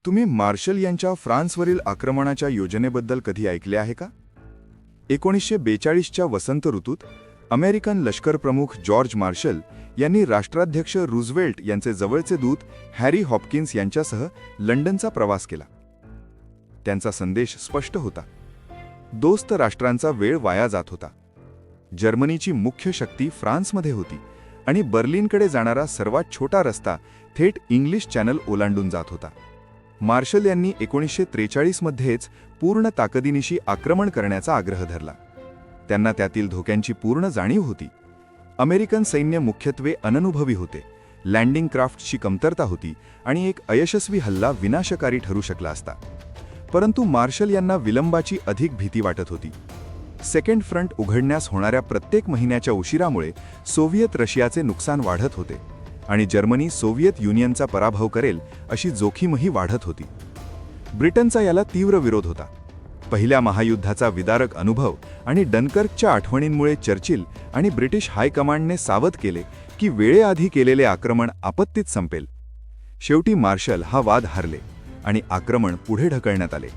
तुम्ही मार्शल यांच्या फ्रान्सवरील आक्रमणाच्या योजनेबद्दल कधी ऐकले आहे का? 1942च्या वसंत ऋतूत अमेरिकन लष्करप्रमुख जॉर्ज मार्शल यांनी राष्ट्राध्यक्ष रूझवेल्ट यांचे जवळचे दूत हॅरी हॉपकिन्स यांच्यासह लंडनचा प्रवास केला. त्यांचा संदेश स्पष्ट होता. दोस्त राष्ट्रांचा वेळ वाया जात होता. जर्मनीची मुख्य शक्ती फ्रान्समध्ये होती आणि बर्लिनकडे जाणारा सर्वात छोटा रस्ता थेट इंग्लिश चॅनल ओलांडून जात होता. मार्शल यांनी 1943 मध्येच पूर्ण ताकदीनिशी आक्रमण करण्याचा आग्रह धरला. त्यांना त्यातील धोक्यांची पूर्ण जाणीव होती. अमेरिकन सैन्य मुख्यत्वे अननुभवी होते, लँडिंग क्राफ्टची कमतरता होती आणि एक अयशस्वी हल्ला विनाशकारी ठरू शकला असता. परंतु मार्शल यांना विलंबाची अधिक भीती वाटत होती. सेकंड फ्रंट उघडण्यास होणाऱ्या प्रत्येक महिन्याच्या उशिरामुळे सोव्हिएत रशियाचे नुकसान वाढत होते आणि जर्मनी सोव्हिएत युनियनचा पराभव करेल अशी जोखीमही वाढत होती. ब्रिटनचा याला तीव्र विरोध होता. पहिल्या महायुद्धाचा विदारक अनुभव आणि डनकर्कच्या आठवणींमुळे चर्चिल आणि ब्रिटिश हायकमांडने सावध केले की वेळेआधी केलेले आक्रमण आपत्तीत संपेल. शेवटी मार्शल हा वाद हारले आणि आक्रमण पुढे ढकलण्यात आले.